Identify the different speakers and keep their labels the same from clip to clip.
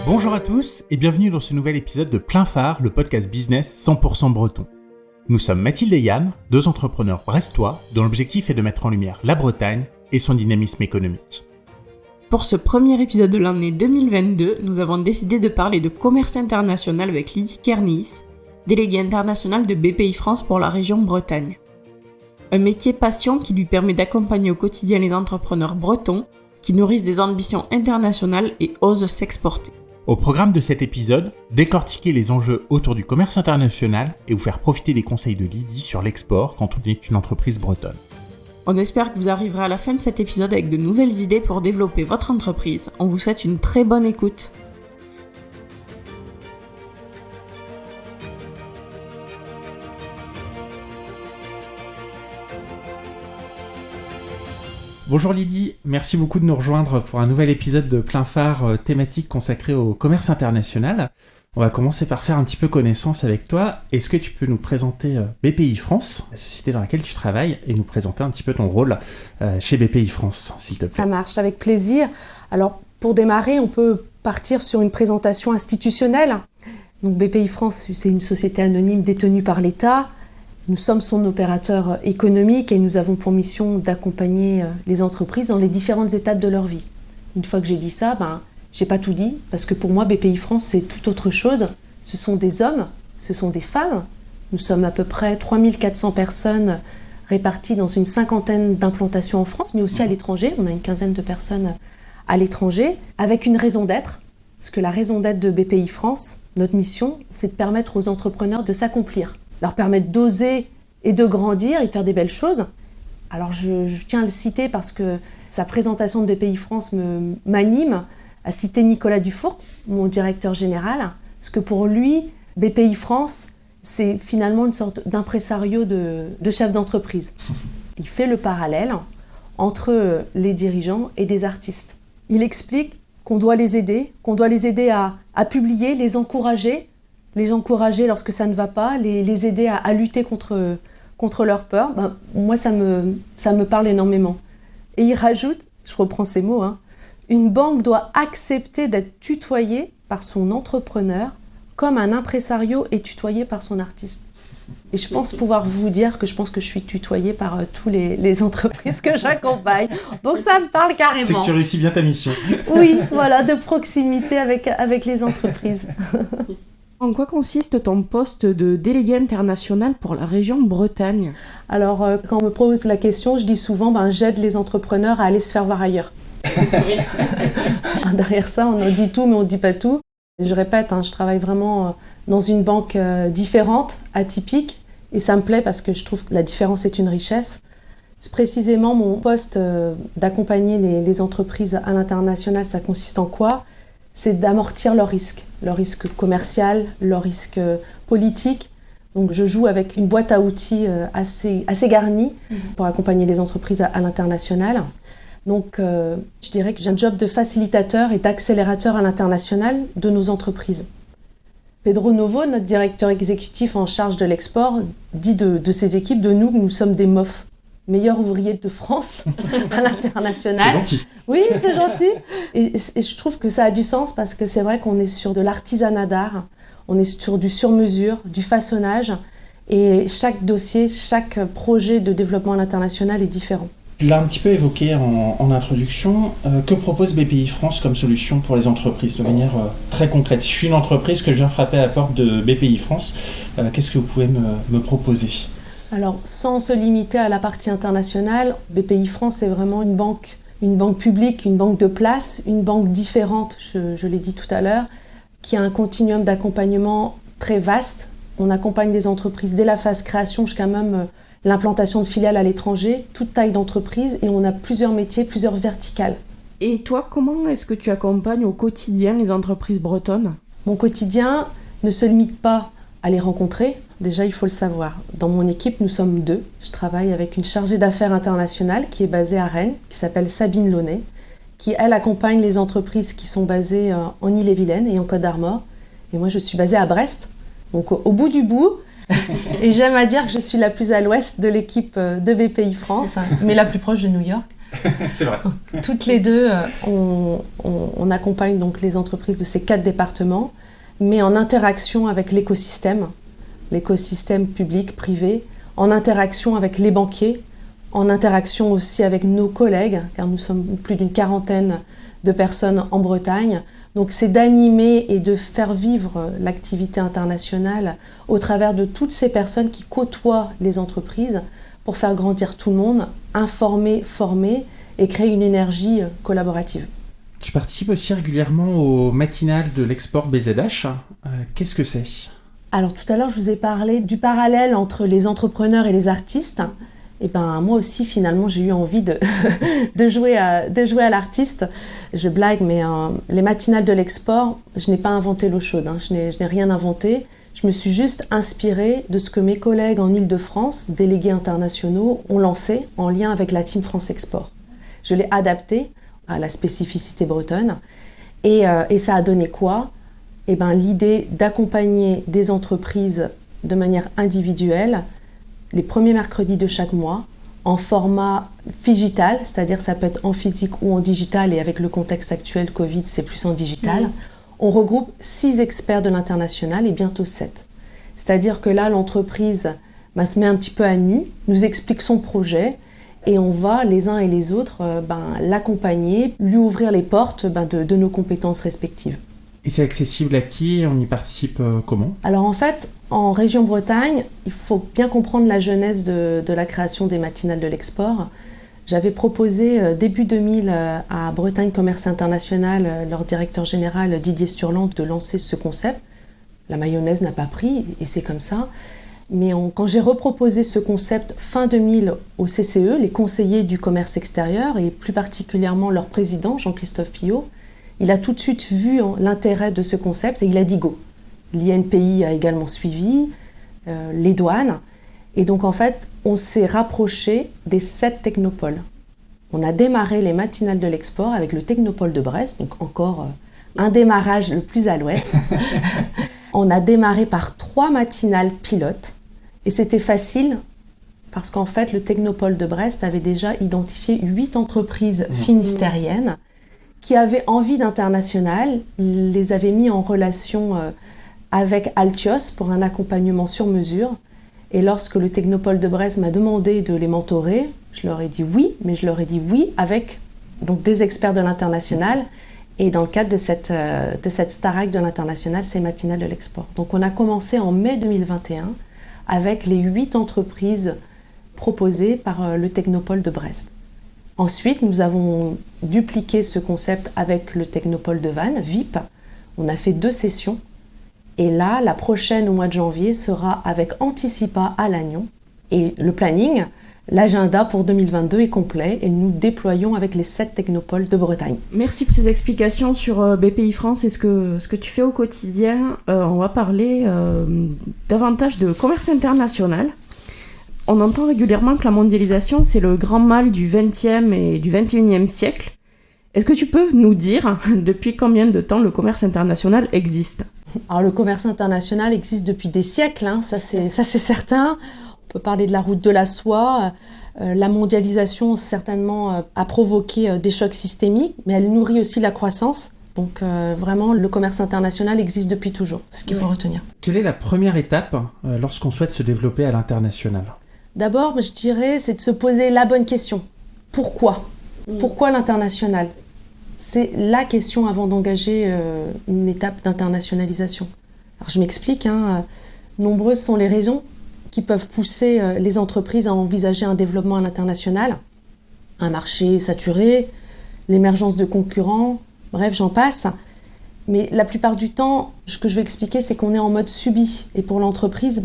Speaker 1: Bonjour à tous et bienvenue dans ce nouvel épisode de Plein Phare, le podcast business 100% breton. Nous sommes Mathilde et Yann, deux entrepreneurs brestois dont l'objectif est de mettre en lumière la Bretagne et son dynamisme économique.
Speaker 2: Pour ce premier épisode de l'année 2022, nous avons décidé de parler de commerce international avec Lydie Kernis, déléguée internationale de BPI-France pour la région Bretagne. Un métier passion qui lui permet d'accompagner au quotidien les entrepreneurs bretons qui nourrissent des ambitions internationales et osent s'exporter.
Speaker 1: Au programme de cet épisode, décortiquer les enjeux autour du commerce international et vous faire profiter des conseils de Lydie sur l'export quand on est une entreprise bretonne.
Speaker 2: On espère que vous arriverez à la fin de cet épisode avec de nouvelles idées pour développer votre entreprise. On vous souhaite une très bonne écoute.
Speaker 1: Bonjour Lydie, merci beaucoup de nous rejoindre pour un nouvel épisode de Plein Phare thématique consacré au commerce international. On va commencer par faire un petit peu connaissance avec toi. Est-ce que tu peux nous présenter BPI-France, la société dans laquelle tu travailles, et nous présenter un petit peu ton rôle chez BPI-France, s'il te plaît?
Speaker 3: Ça marche, avec plaisir. Alors, pour démarrer, on peut partir sur une présentation institutionnelle. Donc, BPI-France, c'est une société anonyme détenue par l'État. Nous sommes son opérateur économique et nous avons pour mission d'accompagner les entreprises dans les différentes étapes de leur vie. Une fois que j'ai dit ça, j'ai pas tout dit, parce que pour moi, BPI-France, c'est tout autre chose. Ce sont des hommes, ce sont des femmes. Nous sommes à peu près 3400 personnes réparties dans une cinquantaine d'implantations en France, mais aussi à l'étranger. On a une quinzaine de personnes à l'étranger, avec une raison d'être. Parce que la raison d'être de BPI-France, notre mission, c'est de permettre aux entrepreneurs de s'accomplir, leur permettre d'oser et de grandir et de faire des belles choses. Alors je tiens à le citer parce que sa présentation de BPI-France m'anime, à citer Nicolas Dufour, mon directeur général, parce que pour lui, BPI-France, c'est finalement une sorte d'impresario de chef d'entreprise. Il fait le parallèle entre les dirigeants et des artistes. Il explique qu'on doit les aider à publier, les encourager lorsque ça ne va pas, les aider à lutter contre leur peur. Moi, ça me parle énormément. Et il rajoute, je reprends ces mots, une banque doit accepter d'être tutoyée par son entrepreneur comme un impresario est tutoyé par son artiste. Et je pense pouvoir vous dire que je pense que je suis tutoyée par tous les entreprises que j'accompagne. Donc ça me parle carrément.
Speaker 1: C'est que tu réussis bien ta mission.
Speaker 3: Oui, voilà, de proximité avec les entreprises.
Speaker 2: En quoi consiste ton poste de délégué international pour la région Bretagne ?
Speaker 3: Alors, quand on me pose la question, je dis souvent, j'aide les entrepreneurs à aller se faire voir ailleurs. Derrière ça, on en dit tout, mais on ne dit pas tout. Et je répète, je travaille vraiment dans une banque différente, atypique, et ça me plaît parce que je trouve que la différence est une richesse. C'est précisément mon poste d'accompagner les entreprises à l'international, ça consiste en quoi ? C'est d'amortir leur risque commercial, leur risque politique. Donc je joue avec une boîte à outils assez garnie pour accompagner les entreprises à l'international. Donc je dirais que j'ai un job de facilitateur et d'accélérateur à l'international de nos entreprises. Pedro Novo, notre directeur exécutif en charge de l'export, dit de ses équipes, de nous, que nous sommes des MOF. Meilleurs ouvriers de France à l'international.
Speaker 1: C'est gentil.
Speaker 3: Oui, c'est gentil. Et je trouve que ça a du sens parce que c'est vrai qu'on est sur de l'artisanat d'art, on est sur du sur-mesure, du façonnage, et chaque dossier, chaque projet de développement à l'international est différent.
Speaker 1: Tu l'as un petit peu évoqué en introduction. Que propose BPI-France comme solution pour les entreprises de manière très concrète? Si je suis une entreprise que je viens frapper à la porte de BPI-France, qu'est-ce que vous pouvez me proposer?
Speaker 3: Alors, sans se limiter à la partie internationale, BPI-France est vraiment une banque publique, une banque de place, une banque différente, je l'ai dit tout à l'heure, qui a un continuum d'accompagnement très vaste. On accompagne les entreprises dès la phase création jusqu'à même l'implantation de filiales à l'étranger, toute taille d'entreprise, et on a plusieurs métiers, plusieurs verticales.
Speaker 2: Et toi, comment est-ce que tu accompagnes au quotidien les entreprises bretonnes ?
Speaker 3: Mon quotidien ne se limite pas à les rencontrer. Déjà, il faut le savoir. Dans mon équipe, nous sommes 2. Je travaille avec une chargée d'affaires internationale qui est basée à Rennes, qui s'appelle Sabine Launay, qui, elle, accompagne les entreprises qui sont basées en Ille-et-Vilaine et en Côte d'Armor. Et moi, je suis basée à Brest, donc au bout du bout. Et j'aime à dire que je suis la plus à l'ouest de l'équipe de BPI France, mais la plus proche de New York.
Speaker 1: C'est vrai.
Speaker 3: Toutes les deux, on accompagne donc les entreprises de ces 4 départements, mais en interaction avec l'écosystème public, privé, en interaction avec les banquiers, en interaction aussi avec nos collègues, car nous sommes plus d'une 40aine de personnes en Bretagne. Donc c'est d'animer et de faire vivre l'activité internationale au travers de toutes ces personnes qui côtoient les entreprises pour faire grandir tout le monde, informer, former et créer une énergie collaborative.
Speaker 1: Tu participes aussi régulièrement au matinal de l'export BZH. Qu'est-ce que c'est ?
Speaker 3: Alors tout à l'heure, je vous ai parlé du parallèle entre les entrepreneurs et les artistes. Et moi aussi, finalement, j'ai eu envie de jouer à l'artiste. Je blague, mais les matinales de l'export, je n'ai pas inventé l'eau chaude. Je n'ai rien inventé. Je me suis juste inspirée de ce que mes collègues en Île-de-France, délégués internationaux, ont lancé en lien avec la Team France Export. Je l'ai adapté à la spécificité bretonne. Et ça a donné quoi ? L'idée d'accompagner des entreprises de manière individuelle les premiers mercredis de chaque mois en format phygital, c'est-à-dire ça peut être en physique ou en digital, et avec le contexte actuel Covid, c'est plus en digital. On regroupe 6 experts de l'international et bientôt 7. C'est-à-dire que là, l'entreprise se met un petit peu à nu, nous explique son projet et on va, les uns et les autres, l'accompagner, lui ouvrir les portes de nos compétences respectives.
Speaker 1: Et c'est accessible à qui ? On y participe comment ?
Speaker 3: Alors en fait, en région Bretagne, il faut bien comprendre la genèse de la création des matinales de l'export. J'avais proposé début 2000 à Bretagne Commerce International, leur directeur général Didier Sturland, de lancer ce concept. La mayonnaise n'a pas pris et c'est comme ça. Mais quand j'ai reproposé ce concept fin 2000 au CCE, les conseillers du commerce extérieur et plus particulièrement leur président Jean-Christophe Pillot, il a tout de suite vu l'intérêt de ce concept et il a dit go. L'INPI a également suivi, les douanes. Et donc en fait, on s'est rapproché des 7 technopoles. On a démarré les matinales de l'export avec le technopole de Brest, donc encore un démarrage le plus à l'ouest. On a démarré par 3 matinales pilotes et c'était facile parce qu'en fait, le technopole de Brest avait déjà identifié 8 entreprises finistériennes qui avaient envie d'international. Il les avait mis en relation avec Altios pour un accompagnement sur mesure. Et lorsque le Technopole de Brest m'a demandé de les mentorer, je leur ai dit oui, mais je leur ai dit oui avec donc, des experts de l'international. Et dans le cadre de cette Starac de l'international, c'est Matinale de l'export. Donc on a commencé en mai 2021 avec les 8 entreprises proposées par le Technopole de Brest. Ensuite, nous avons dupliqué ce concept avec le Technopole de Vannes, VIP. On a fait 2 sessions. Et là, la prochaine au mois de janvier sera avec Anticipa à Lannion. Et le planning, l'agenda pour 2022 est complet et nous déployons avec les 7 technopoles de Bretagne.
Speaker 2: Merci pour ces explications sur BPI France et ce que tu fais au quotidien. On va parler davantage de commerce international. On entend régulièrement que la mondialisation, c'est le grand mal du XXe et du XXIe siècle. Est-ce que tu peux nous dire depuis combien de temps le commerce international existe ?
Speaker 3: Alors le commerce international existe depuis des siècles, ça c'est certain. On peut parler de la route de la soie. La mondialisation certainement a provoqué des chocs systémiques, mais elle nourrit aussi la croissance. Donc vraiment, le commerce international existe depuis toujours, c'est ce qu'il faut retenir.
Speaker 1: Quelle est la première étape lorsqu'on souhaite se développer à l'international ?
Speaker 3: D'abord, je dirais, c'est de se poser la bonne question. Pourquoi ? Pourquoi l'international ? C'est la question avant d'engager une étape d'internationalisation. Alors je m'explique, nombreuses sont les raisons qui peuvent pousser les entreprises à envisager un développement à l'international. Un marché saturé, l'émergence de concurrents, bref, j'en passe. Mais la plupart du temps, ce que je vais expliquer, c'est qu'on est en mode subi. Et pour l'entreprise,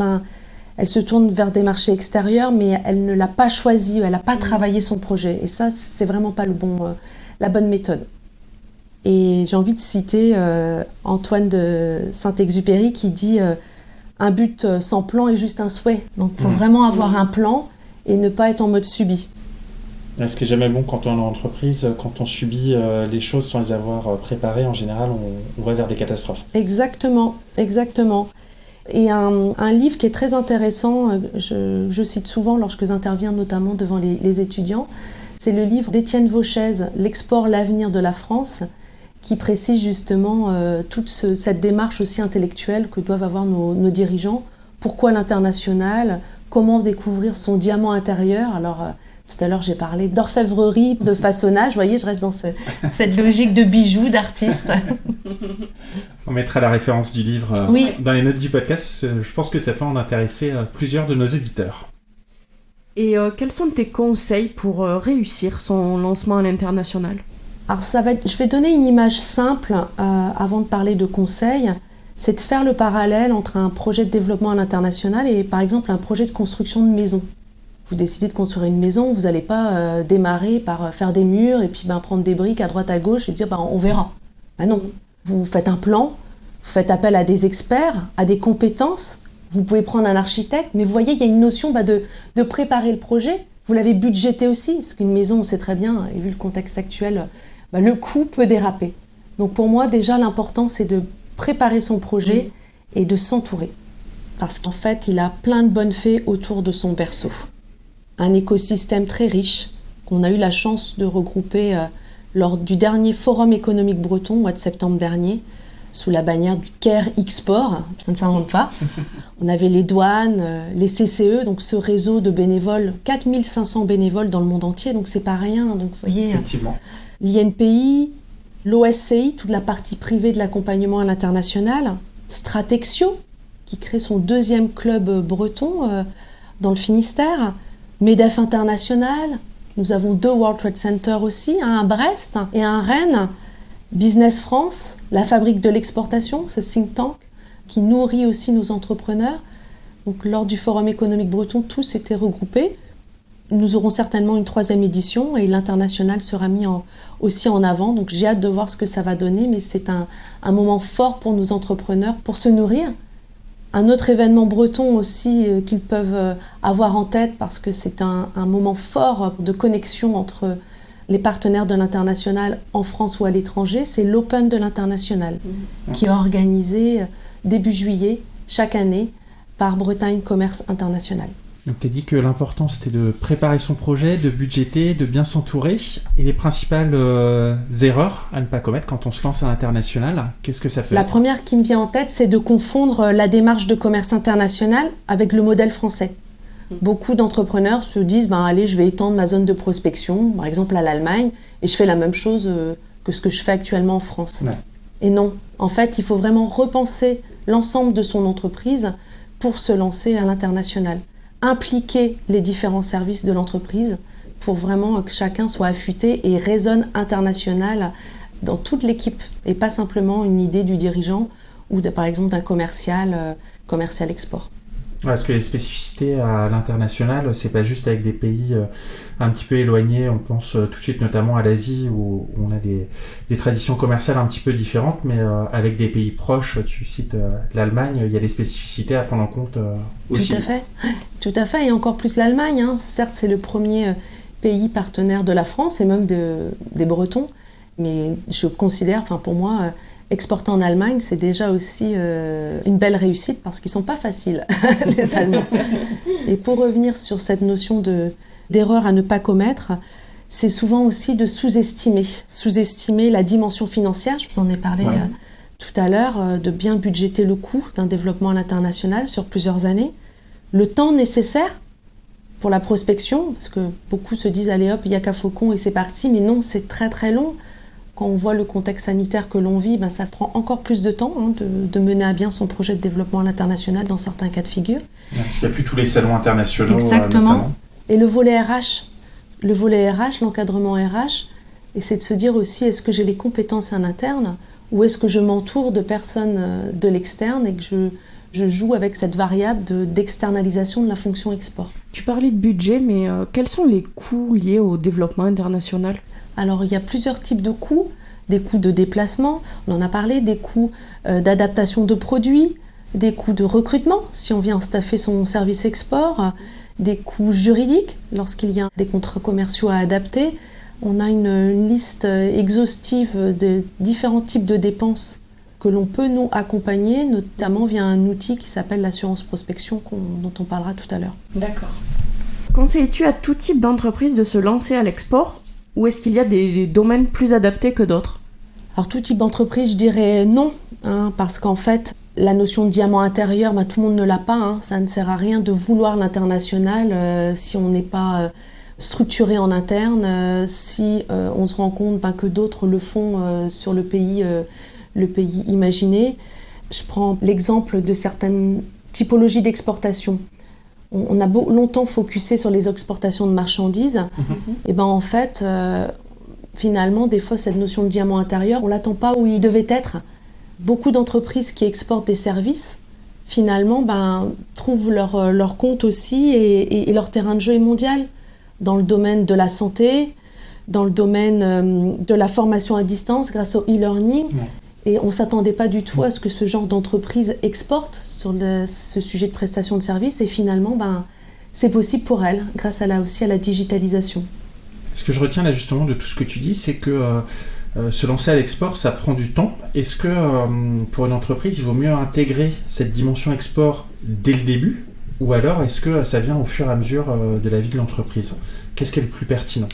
Speaker 3: elle se tourne vers des marchés extérieurs, mais elle ne l'a pas choisi, elle n'a pas travaillé son projet. Et ça, c'est vraiment pas la bonne méthode. Et j'ai envie de citer Antoine de Saint-Exupéry qui dit un but sans plan est juste un souhait. Donc il faut vraiment avoir un plan et ne pas être en mode subi.
Speaker 1: Ce qui n'est jamais bon quand on est en entreprise, quand on subit les choses sans les avoir préparées, en général, on va vers des catastrophes.
Speaker 3: Exactement. Et un livre qui est très intéressant, je cite souvent lorsque j'interviens notamment devant les étudiants, C'est le livre d'Étienne Vauchez, L'export, l'avenir de la France, qui précise justement toute cette démarche aussi intellectuelle que doivent avoir nos dirigeants. Pourquoi l'international ? Comment découvrir son diamant intérieur ? Alors, tout à l'heure, j'ai parlé d'orfèvrerie, de façonnage. Vous voyez, je reste dans cette logique de bijoux, d'artiste.
Speaker 1: On mettra la référence du livre dans les notes du podcast, parce que je pense que ça peut en intéresser plusieurs de nos auditeurs.
Speaker 2: Et quels sont tes conseils pour réussir son lancement à l'international ?
Speaker 3: Alors, je vais donner une image simple avant de parler de conseils. C'est de faire le parallèle entre un projet de développement à l'international et par exemple un projet de construction de maison. Vous décidez de construire une maison, vous n'allez pas démarrer par faire des murs et puis prendre des briques à droite à gauche et dire on verra. Non, vous faites un plan, vous faites appel à des experts, à des compétences. Vous pouvez prendre un architecte, mais vous voyez, il y a une notion de préparer le projet. Vous l'avez budgété aussi, parce qu'une maison, on sait très bien, et vu le contexte actuel, le coût peut déraper. Donc pour moi, déjà, l'important, c'est de préparer son projet et de s'entourer. Parce qu'en fait, il a plein de bonnes fées autour de son berceau. Un écosystème très riche qu'on a eu la chance de regrouper lors du dernier Forum économique breton, au mois de septembre dernier, sous la bannière du Caire Export, ça ne s'invente pas. On avait les douanes, les CCE, donc ce réseau de bénévoles, 4500 bénévoles dans le monde entier, donc c'est pas rien. Donc vous voyez,
Speaker 1: effectivement.
Speaker 3: L'INPI, l'OSCI, toute la partie privée de l'accompagnement à l'international, Stratexio, qui crée son 2e club breton dans le Finistère, MEDEF International, nous avons 2 World Trade Center aussi, un à Brest et un à Rennes, Business France, la fabrique de l'exportation, ce think tank qui nourrit aussi nos entrepreneurs. Donc, lors du Forum économique breton, tous étaient regroupés. Nous aurons certainement une 3e édition et l'international sera mis aussi en avant. Donc j'ai hâte de voir ce que ça va donner, mais c'est un moment fort pour nos entrepreneurs pour se nourrir. Un autre événement breton aussi qu'ils peuvent avoir en tête parce que c'est un moment fort de connexion entre les partenaires de l'international en France ou à l'étranger, c'est l'Open de l'international qui est organisé début juillet chaque année par Bretagne Commerce International.
Speaker 1: Donc tu as dit que l'important c'était de préparer son projet, de budgéter, de bien s'entourer. Et les principales erreurs à ne pas commettre quand on se lance à l'international, qu'est-ce que ça peut être ?
Speaker 3: La première qui me vient en tête, c'est de confondre la démarche de commerce international avec le modèle français. Beaucoup d'entrepreneurs se disent allez, je vais étendre ma zone de prospection, par exemple à l'Allemagne, et je fais la même chose que ce que je fais actuellement en France. Ouais. Et non, en fait, il faut vraiment repenser l'ensemble de son entreprise pour se lancer à l'international. Impliquer les différents services de l'entreprise pour vraiment que chacun soit affûté et raisonne international dans toute l'équipe et pas simplement une idée du dirigeant ou par exemple d'un commercial export.
Speaker 1: Ouais, parce que les spécificités à l'international, c'est pas juste avec des pays un petit peu éloignés. On pense tout de suite notamment à l'Asie où on a des traditions commerciales un petit peu différentes, mais avec des pays proches, tu cites l'Allemagne, il y a des spécificités à prendre en compte aussi.
Speaker 3: Tout à fait, et encore plus l'Allemagne. Certes, c'est le premier pays partenaire de la France et même des Bretons, mais je considère, pour moi, exporter en Allemagne, c'est déjà aussi une belle réussite parce qu'ils ne sont pas faciles, les Allemands. Et pour revenir sur cette notion d'erreur à ne pas commettre, c'est souvent aussi de sous-estimer la dimension financière. Je vous en ai parlé tout à l'heure, de bien budgéter le coût d'un développement à l'international sur plusieurs années. Le temps nécessaire pour la prospection, parce que beaucoup se disent « allez hop, il n'y a qu'à Faucon et c'est parti », mais non, c'est très très long. Quand on voit le contexte sanitaire que l'on vit, ça prend encore plus de temps de mener à bien son projet de développement à l'international dans certains cas de figure.
Speaker 1: Parce qu'il n'y a plus tous les salons internationaux.
Speaker 3: Exactement. Et le volet RH, l'encadrement RH, et c'est de se dire aussi, est-ce que j'ai les compétences en interne ou est-ce que je m'entoure de personnes de l'externe et que je joue avec cette variable d'externalisation de la fonction export.
Speaker 2: Tu parlais de budget, mais quels sont les coûts liés au développement international ?
Speaker 3: Alors, il y a plusieurs types de coûts. Des coûts de déplacement, on en a parlé, des coûts d'adaptation de produits, des coûts de recrutement, si on vient staffer son service export, des coûts juridiques, lorsqu'il y a des contrats commerciaux à adapter. On a une liste exhaustive de différents types de dépenses que l'on peut nous accompagner, notamment via un outil qui s'appelle l'assurance prospection, dont on parlera tout à l'heure.
Speaker 2: D'accord. Conseilles-tu à tout type d'entreprise de se lancer à l'export ou est-ce qu'il y a des domaines plus adaptés que d'autres ?
Speaker 3: Alors tout type d'entreprise, je dirais non, parce qu'en fait, la notion de diamant intérieur, tout le monde ne l'a pas. Ça ne sert à rien de vouloir l'international si on n'est pas structuré en interne, si on se rend compte que d'autres le font sur le pays imaginé. Je prends l'exemple de certaines typologies d'exportation. On a longtemps focusé sur les exportations de marchandises. Et en fait, finalement, des fois, cette notion de diamant intérieur, on ne l'attend pas où il devait être. Beaucoup d'entreprises qui exportent des services, finalement, trouvent leur compte aussi et leur terrain de jeu est mondial. Dans le domaine de la santé, dans le domaine de la formation à distance grâce au e-learning. Et on ne s'attendait pas du tout à ce que ce genre d'entreprise exporte sur ce sujet de prestation de services. Et finalement, c'est possible pour elles, grâce à la digitalisation.
Speaker 1: Ce que je retiens là justement de tout ce que tu dis, c'est que se lancer à l'export, ça prend du temps. Est-ce que pour une entreprise, il vaut mieux intégrer cette dimension export dès le début ? Ou alors est-ce que ça vient au fur et à mesure de la vie de l'entreprise ? Qu'est-ce qui est le plus pertinent ?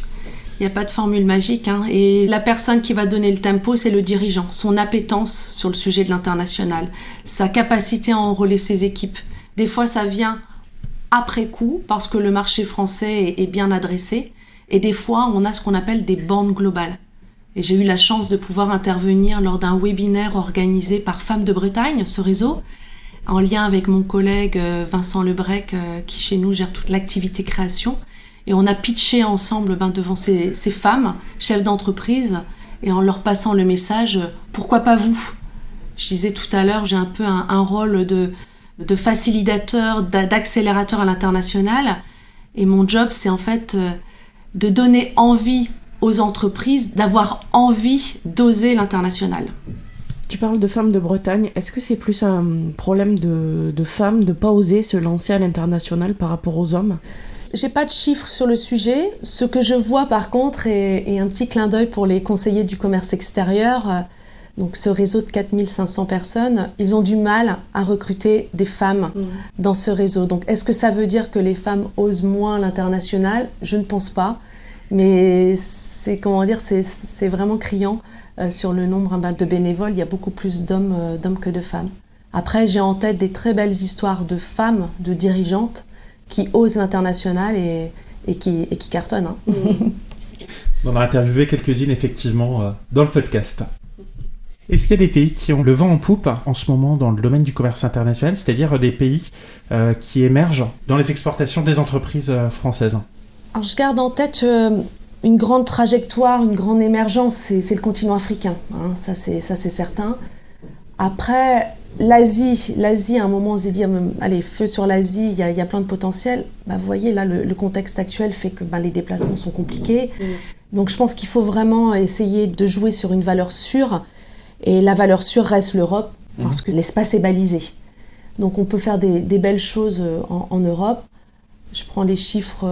Speaker 3: Il n'y a pas de formule magique. Et la personne qui va donner le tempo, c'est le dirigeant. Son appétence sur le sujet de l'international, sa capacité à enrôler ses équipes. Des fois, ça vient après coup, parce que le marché français est bien adressé. Et des fois, on a ce qu'on appelle des bandes globales. Et j'ai eu la chance de pouvoir intervenir lors d'un webinaire organisé par Femmes de Bretagne, ce réseau, en lien avec mon collègue Vincent Lebrec, qui chez nous gère toute l'activité création. Et on a pitché ensemble devant ces femmes, chefs d'entreprise, et en leur passant le message « Pourquoi pas vous ?» Je disais tout à l'heure, j'ai un peu un rôle de facilitateur, d'accélérateur à l'international. Et mon job, c'est en fait de donner envie aux entreprises, d'avoir envie d'oser l'international.
Speaker 2: Tu parles de femmes de Bretagne. Est-ce que c'est plus un problème de femmes de ne pas oser se lancer à l'international par rapport aux hommes ?
Speaker 3: J'ai pas de chiffres sur le sujet. Ce que je vois par contre, et un petit clin d'œil pour les conseillers du commerce extérieur, donc ce réseau de 4500 personnes, ils ont du mal à recruter des femmes dans ce réseau. Donc est-ce que ça veut dire que les femmes osent moins l'international ? Je ne pense pas. Mais c'est vraiment criant sur le nombre de bénévoles. Il y a beaucoup plus d'hommes que de femmes. Après, j'ai en tête des très belles histoires de femmes, de dirigeantes, qui osent l'international et qui cartonnent.
Speaker 1: On a interviewé quelques-unes effectivement dans le podcast. Est-ce qu'il y a des pays qui ont le vent en poupe en ce moment dans le domaine du commerce international, c'est-à-dire des pays qui émergent dans les exportations des entreprises françaises ?
Speaker 3: Alors, je garde en tête une grande trajectoire, une grande émergence, c'est le continent africain, ça c'est certain. Après, l'Asie, à un moment on s'est dit, allez, feu sur l'Asie, il y a plein de potentiel. Vous voyez, là, le contexte actuel fait que les déplacements sont compliqués. Donc je pense qu'il faut vraiment essayer de jouer sur une valeur sûre. Et la valeur sûre reste l'Europe, parce que l'espace est balisé. Donc on peut faire des belles choses en Europe. Je prends les chiffres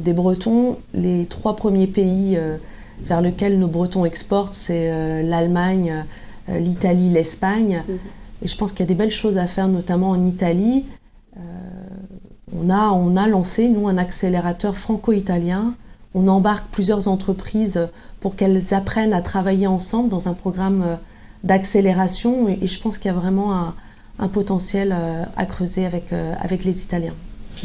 Speaker 3: des Bretons. Les 3 premiers pays vers lesquels nos Bretons exportent, c'est l'Allemagne, l'Italie, l'Espagne. Et je pense qu'il y a des belles choses à faire, notamment en Italie. On a lancé, nous, un accélérateur franco-italien. On embarque plusieurs entreprises pour qu'elles apprennent à travailler ensemble dans un programme d'accélération. Et je pense qu'il y a vraiment un potentiel à creuser avec les Italiens.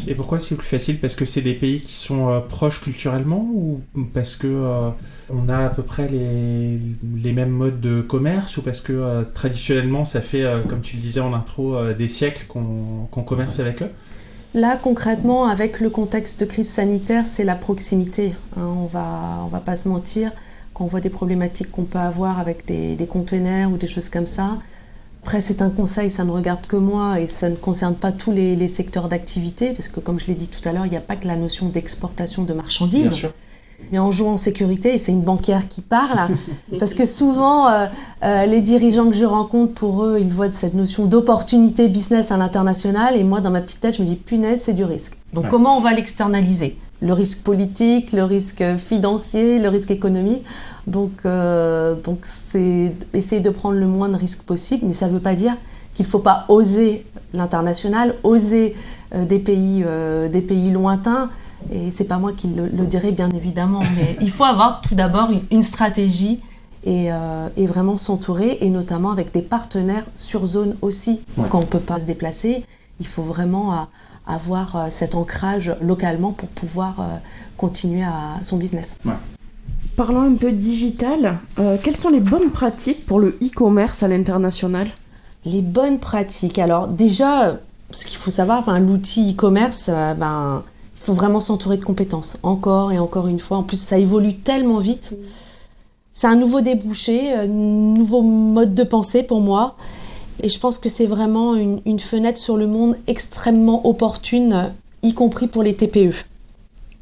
Speaker 1: Et pourquoi c'est plus facile ? Parce que c'est des pays qui sont proches culturellement ou parce que on a à peu près les mêmes modes de commerce ou parce que traditionnellement ça fait, comme tu le disais en intro, des siècles qu'on commerce avec eux ?
Speaker 3: Là, concrètement, avec le contexte de crise sanitaire, c'est la proximité. On va pas se mentir. Quand on voit des problématiques qu'on peut avoir avec des containers ou des choses comme ça, après, c'est un conseil, ça ne regarde que moi et ça ne concerne pas tous les secteurs d'activité parce que, comme je l'ai dit tout à l'heure, il n'y a pas que la notion d'exportation de marchandises.
Speaker 1: Bien sûr.
Speaker 3: Mais en jouant en sécurité, et c'est une banquière qui parle, parce que souvent, les dirigeants que je rencontre, pour eux, ils voient cette notion d'opportunité business à l'international et moi, dans ma petite tête, je me dis, punaise, c'est du risque. Donc, comment on va l'externaliser ? Le risque politique, le risque financier, le risque économique. Donc c'est essayer de prendre le moins de risques possible, mais ça ne veut pas dire qu'il ne faut pas oser l'international, oser des pays lointains. Et c'est pas moi qui le dirai, bien évidemment, mais il faut avoir tout d'abord une stratégie et vraiment s'entourer, et notamment avec des partenaires sur zone aussi. Ouais. Quand on ne peut pas se déplacer, il faut vraiment avoir cet ancrage localement pour pouvoir continuer à son business. Ouais.
Speaker 2: Parlons un peu digital. Quelles sont les bonnes pratiques pour le e-commerce à l'international ?
Speaker 3: Les bonnes pratiques. Alors déjà, ce qu'il faut savoir, l'outil e-commerce, il faut vraiment s'entourer de compétences. Encore et encore une fois. En plus, ça évolue tellement vite. C'est un nouveau débouché, un nouveau mode de pensée pour moi. Et je pense que c'est vraiment une fenêtre sur le monde extrêmement opportune, y compris pour les TPE.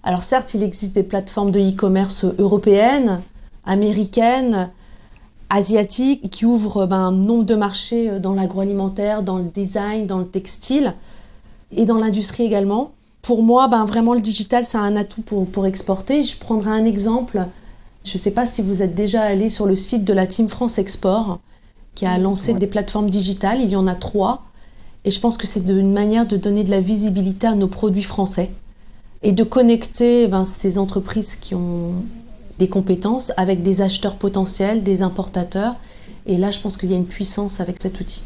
Speaker 3: Alors certes, il existe des plateformes de e-commerce européennes, américaines, asiatiques, qui ouvrent un nombre de marchés dans l'agroalimentaire, dans le design, dans le textile et dans l'industrie également. Pour moi, vraiment le digital, c'est un atout pour exporter. Je prendrai un exemple. Je ne sais pas si vous êtes déjà allé sur le site de la Team France Export, qui a lancé des plateformes digitales. Il y en a 3. Et je pense que c'est une manière de donner de la visibilité à nos produits français et de connecter ces entreprises qui ont des compétences avec des acheteurs potentiels, des importateurs. Et là, je pense qu'il y a une puissance avec cet outil.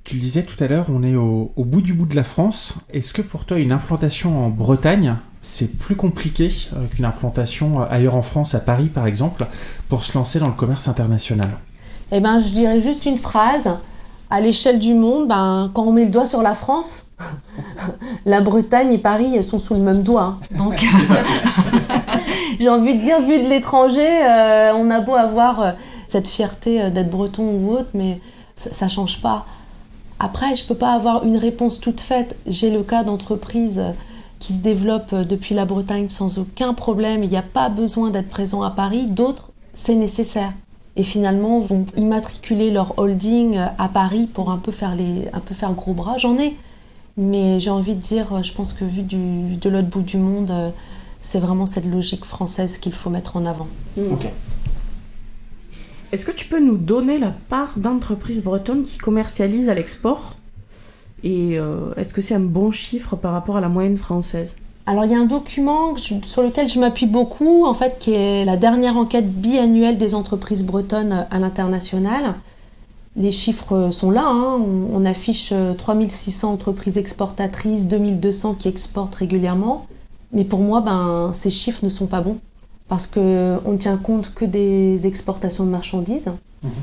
Speaker 1: Tu le disais tout à l'heure, on est au bout de la France. Est-ce que pour toi, une implantation en Bretagne, c'est plus compliqué qu'une implantation ailleurs en France, à Paris par exemple, pour se lancer dans le commerce international ?
Speaker 3: Je dirais juste une phrase. À l'échelle du monde, quand on met le doigt sur la France, la Bretagne et Paris, elles sont sous le même doigt. Donc, j'ai envie de dire, vu de l'étranger, on a beau avoir cette fierté d'être breton ou autre, mais ça ne change pas. Après, je ne peux pas avoir une réponse toute faite. J'ai le cas d'entreprises qui se développent depuis la Bretagne sans aucun problème. Il n'y a pas besoin d'être présent à Paris. D'autres, c'est nécessaire. Et finalement, vont immatriculer leur holding à Paris pour un peu faire gros bras. J'en ai. Mais j'ai envie de dire, je pense que vu de l'autre bout du monde, c'est vraiment cette logique française qu'il faut mettre en avant.
Speaker 1: Ok.
Speaker 2: Est-ce que tu peux nous donner la part d'entreprises bretonnes qui commercialisent à l'export ? Et est-ce que c'est un bon chiffre par rapport à la moyenne française ?
Speaker 3: Alors, il y a un document sur lequel je m'appuie beaucoup, en fait, qui est la dernière enquête biannuelle des entreprises bretonnes à l'international. Les chiffres sont là, on affiche 3600 entreprises exportatrices, 2200 qui exportent régulièrement. Mais pour moi, ces chiffres ne sont pas bons, parce qu'on ne tient compte que des exportations de marchandises,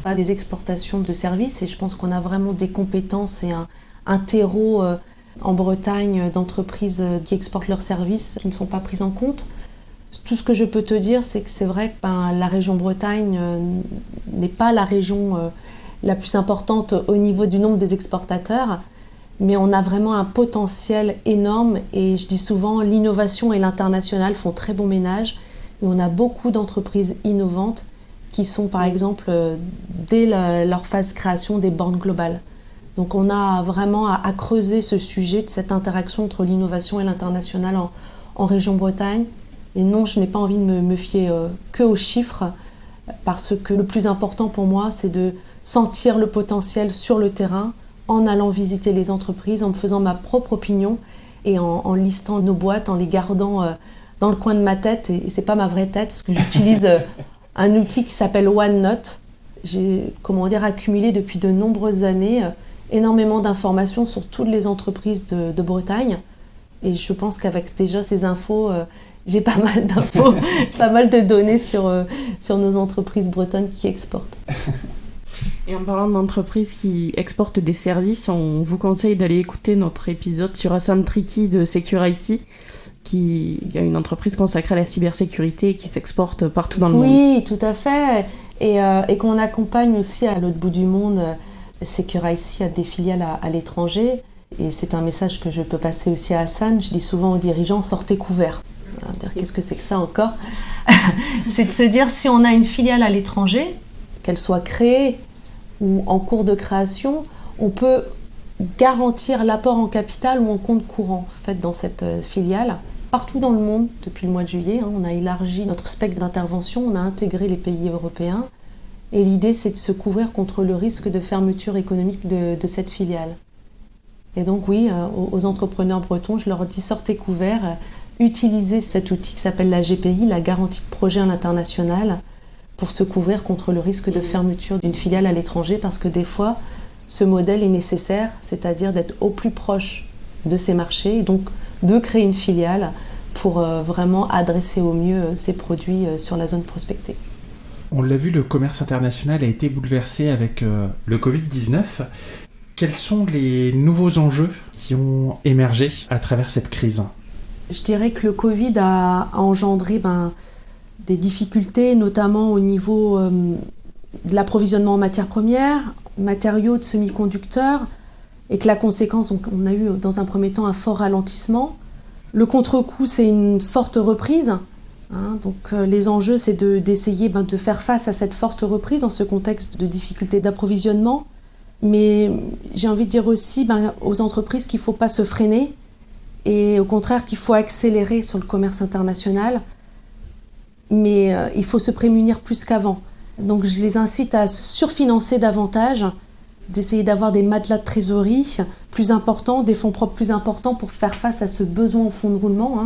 Speaker 3: pas des exportations de services. Et je pense qu'on a vraiment des compétences et un terreau en Bretagne d'entreprises qui exportent leurs services qui ne sont pas prises en compte. Tout ce que je peux te dire, c'est que c'est vrai que la région Bretagne n'est pas la région la plus importante au niveau du nombre des exportateurs, mais on a vraiment un potentiel énorme. Et je dis souvent, l'innovation et l'international font très bon ménage. Et on a beaucoup d'entreprises innovantes qui sont, par exemple, dès leur phase création, des bornes globales. Donc on a vraiment à creuser ce sujet de cette interaction entre l'innovation et l'international en région Bretagne. Et non, je n'ai pas envie de me fier que aux chiffres, parce que le plus important pour moi, c'est de sentir le potentiel sur le terrain, en allant visiter les entreprises, en me faisant ma propre opinion et en listant nos boîtes, en les gardant dans le coin de ma tête. Et c'est pas ma vraie tête, parce que j'utilise un outil qui s'appelle OneNote. J'ai, accumulé depuis de nombreuses années énormément d'informations sur toutes les entreprises de Bretagne. Et je pense qu'avec déjà ces infos, j'ai pas mal d'infos, pas mal de données sur nos entreprises bretonnes qui exportent.
Speaker 2: Et en parlant d'entreprises qui exportent des services, on vous conseille d'aller écouter notre épisode sur Hassan Triki de Secure-IC, qui est une entreprise consacrée à la cybersécurité et qui s'exporte partout dans le monde.
Speaker 3: Oui, tout à fait. Et qu'on accompagne aussi à l'autre bout du monde. Secure-IC a des filiales à l'étranger. Et c'est un message que je peux passer aussi à Hassan. Je dis souvent aux dirigeants, sortez couverts. Qu'est-ce que c'est que ça encore ? C'est de se dire, si on a une filiale à l'étranger, qu'elle soit créée ou en cours de création, on peut garantir l'apport en capital ou en compte courant fait dans cette filiale. Partout dans le monde, depuis le mois de juillet, on a élargi notre spectre d'intervention, on a intégré les pays européens. Et l'idée, c'est de se couvrir contre le risque de fermeture économique de cette filiale. Et donc oui, aux entrepreneurs bretons, je leur dis sortez couverts utiliser cet outil qui s'appelle la GPI, la garantie de projet à l'international, pour se couvrir contre le risque de fermeture d'une filiale à l'étranger, parce que des fois, ce modèle est nécessaire, c'est-à-dire d'être au plus proche de ces marchés, et donc de créer une filiale pour vraiment adresser au mieux ces produits sur la zone prospectée.
Speaker 1: On l'a vu, le commerce international a été bouleversé avec le Covid-19. Quels sont les nouveaux enjeux qui ont émergé à travers cette crise ?
Speaker 3: Je dirais que le Covid a engendré des difficultés, notamment au niveau de l'approvisionnement en matières premières, matériaux de semi-conducteurs, et que la conséquence, on a eu dans un premier temps un fort ralentissement. Le contre-coup, c'est une forte reprise. Donc les enjeux, c'est d'essayer de faire face à cette forte reprise dans ce contexte de difficulté d'approvisionnement. Mais j'ai envie de dire aussi aux entreprises qu'il ne faut pas se freiner et au contraire qu'il faut accélérer sur le commerce international. Mais il faut se prémunir plus qu'avant. Donc je les incite à surfinancer davantage, d'essayer d'avoir des matelas de trésorerie plus importants, des fonds propres plus importants pour faire face à ce besoin en fonds de roulement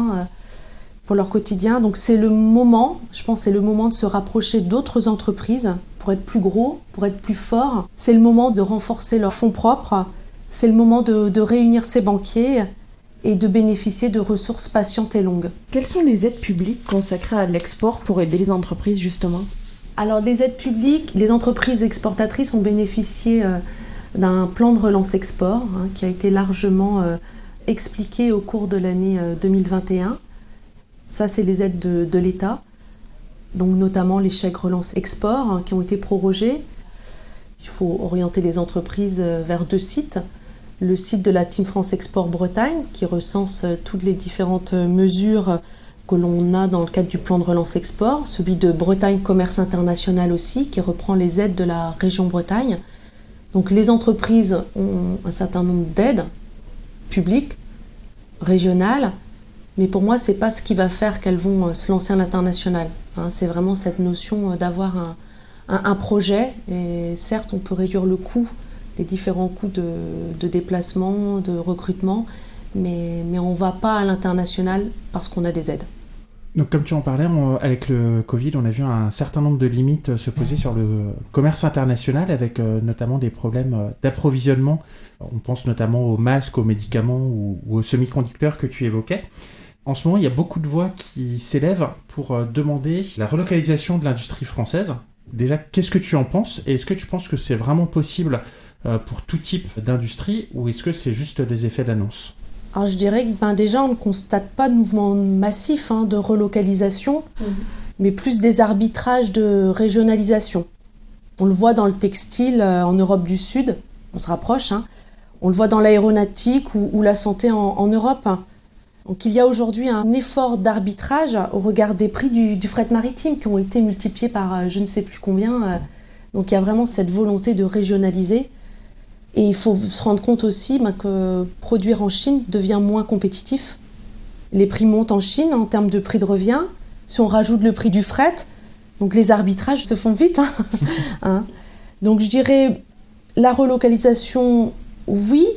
Speaker 3: pour leur quotidien. Donc c'est le moment, je pense, c'est le moment de se rapprocher d'autres entreprises pour être plus gros, pour être plus fort. C'est le moment de renforcer leurs fonds propres. C'est le moment de réunir ses banquiers et de bénéficier de ressources patientes et longues.
Speaker 2: Quelles sont les aides publiques consacrées à l'export pour aider les entreprises justement ?
Speaker 3: Alors les aides publiques, les entreprises exportatrices ont bénéficié d'un plan de relance export qui a été largement expliqué au cours de l'année 2021. Ça, c'est les aides de l'État, donc notamment les chèques relance export qui ont été prorogés. Il faut orienter les entreprises vers 2 sites. Le site de la Team France Export Bretagne, qui recense toutes les différentes mesures que l'on a dans le cadre du plan de relance export. Celui de Bretagne Commerce International aussi, qui reprend les aides de la région Bretagne. Donc les entreprises ont un certain nombre d'aides publiques, régionales, mais pour moi, ce n'est pas ce qui va faire qu'elles vont se lancer à l'international. C'est vraiment cette notion d'avoir un projet. Et certes, on peut réduire le coût, les différents coûts de déplacement, de recrutement, mais on ne va pas à l'international parce qu'on a des aides.
Speaker 1: Donc comme tu en parlais, avec le Covid, on a vu un certain nombre de limites se poser sur le commerce international, avec notamment des problèmes d'approvisionnement. On pense notamment aux masques, aux médicaments ou aux semi-conducteurs que tu évoquais. En ce moment, il y a beaucoup de voix qui s'élèvent pour demander la relocalisation de l'industrie française. Déjà, qu'est-ce que tu en penses ? Et est-ce que tu penses que c'est vraiment possible pour tout type d'industrie, ou est-ce que c'est juste des effets d'annonce ?
Speaker 3: Alors je dirais que déjà, on ne constate pas de mouvement massif de relocalisation, mais plus des arbitrages de régionalisation. On le voit dans le textile en Europe du Sud, on se rapproche. On le voit dans l'aéronautique ou la santé en Europe. Donc il y a aujourd'hui un effort d'arbitrage au regard des prix du fret maritime qui ont été multipliés par je ne sais plus combien. Donc il y a vraiment cette volonté de régionaliser. Et il faut se rendre compte aussi que produire en Chine devient moins compétitif. Les prix montent en Chine en termes de prix de revient. Si on rajoute le prix du fret, donc les arbitrages se font vite. Donc je dirais la relocalisation, oui,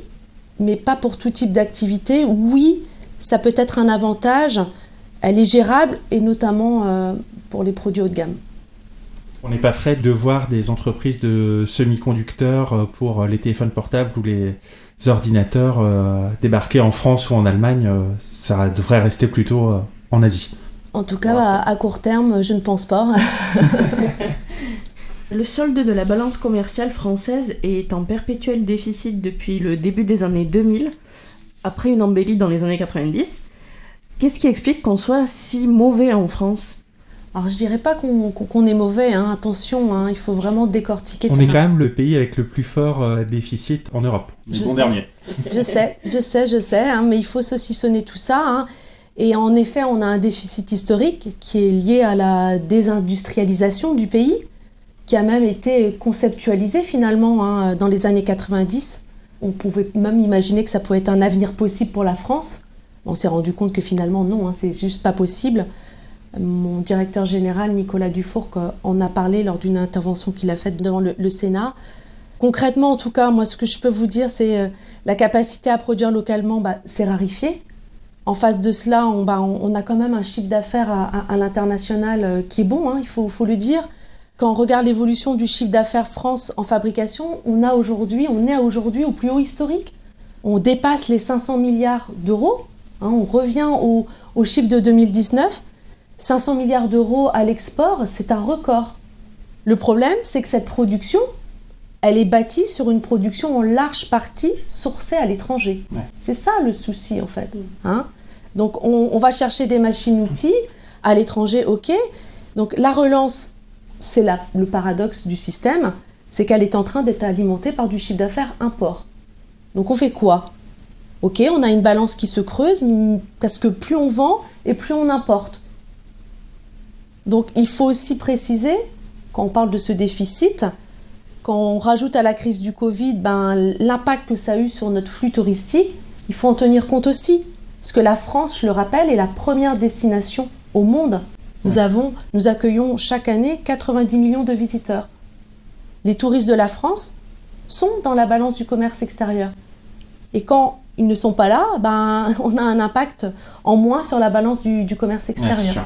Speaker 3: mais pas pour tout type d'activité. Oui, ça peut être un avantage, elle est gérable, et notamment pour les produits haut de gamme.
Speaker 1: On n'est pas prêt de voir des entreprises de semi-conducteurs pour les téléphones portables ou les ordinateurs débarquer en France ou en Allemagne. Ça devrait rester plutôt en Asie.
Speaker 3: En tout cas, à court terme, je ne pense pas.
Speaker 2: Le solde de la balance commerciale française est en perpétuel déficit depuis le début des années 2000, après une embellie dans les années 90. Qu'est-ce qui explique qu'on soit si mauvais en France ?
Speaker 3: Alors je dirais pas qu'on est mauvais, attention, il faut vraiment décortiquer tout ça.
Speaker 1: On est quand même le pays avec le plus fort déficit en Europe.
Speaker 3: Mais bon dernier. Je sais, mais il faut saucissonner tout ça. Et en effet, on a un déficit historique qui est lié à la désindustrialisation du pays, qui a même été conceptualisé finalement dans les années 90. On pouvait même imaginer que ça pouvait être un avenir possible pour la France. On s'est rendu compte que finalement non, c'est juste pas possible. Mon directeur général, Nicolas Dufourc, en a parlé lors d'une intervention qu'il a faite devant le Sénat. Concrètement, en tout cas, moi, ce que je peux vous dire, c'est la capacité à produire localement, c'est rarifié. En face de cela, on a quand même un chiffre d'affaires à l'international qui est bon, hein, il faut le dire. Quand on regarde l'évolution du chiffre d'affaires France en fabrication, on est aujourd'hui au plus haut historique. On dépasse les 500 milliards d'euros. Hein, on revient au chiffre de 2019. 500 milliards d'euros à l'export, c'est un record. Le problème, c'est que cette production, elle est bâtie sur une production en large partie sourcée à l'étranger. Ouais. C'est ça le souci, en fait. Hein ? Donc, on va chercher des machines-outils à l'étranger, ok. Donc, la relance, c'est le paradoxe du système, c'est qu'elle est en train d'être alimentée par du chiffre d'affaires import. Donc, on fait quoi ? Ok, on a une balance qui se creuse, parce que plus on vend et plus on importe. Donc, il faut aussi préciser, quand on parle de ce déficit, quand on rajoute à la crise du Covid l'impact que ça a eu sur notre flux touristique, il faut en tenir compte aussi. Parce que la France, je le rappelle, est la première destination au monde. Nous accueillons chaque année 90 millions de visiteurs. Les touristes de la France sont dans la balance du commerce extérieur. Et quand ils ne sont pas là, on a un impact en moins sur la balance du commerce extérieur.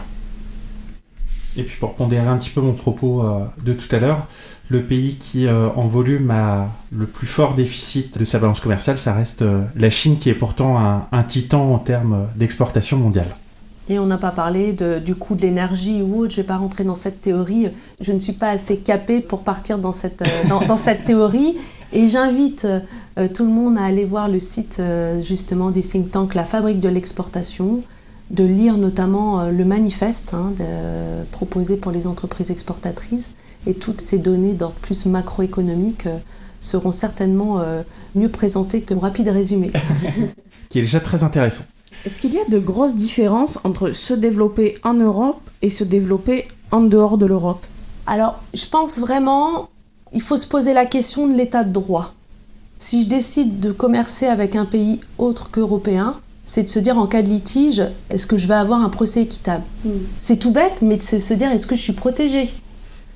Speaker 1: Et puis pour pondérer un petit peu mon propos de tout à l'heure, le pays qui en volume a le plus fort déficit de sa balance commerciale, ça reste la Chine, qui est pourtant un titan en termes d'exportation mondiale.
Speaker 3: Et on n'a pas parlé du coût de l'énergie ou autre, je ne vais pas rentrer dans cette théorie, je ne suis pas assez capée pour partir dans cette théorie. Et j'invite tout le monde à aller voir le site justement du think tank La Fabrique de l'exportation, de lire notamment le manifeste proposé pour les entreprises exportatrices, et toutes ces données d'ordre plus macroéconomique seront certainement mieux présentées que mon rapide résumé.
Speaker 1: Qui est déjà très intéressant.
Speaker 2: Est-ce qu'il y a de grosses différences entre se développer en Europe et se développer en dehors de l'Europe ?
Speaker 3: Alors, je pense vraiment, il faut se poser la question de l'état de droit. Si je décide de commercer avec un pays autre qu'européen, c'est de se dire en cas de litige, est-ce que je vais avoir un procès équitable ? C'est tout bête, mais de se dire, est-ce que je suis protégée ?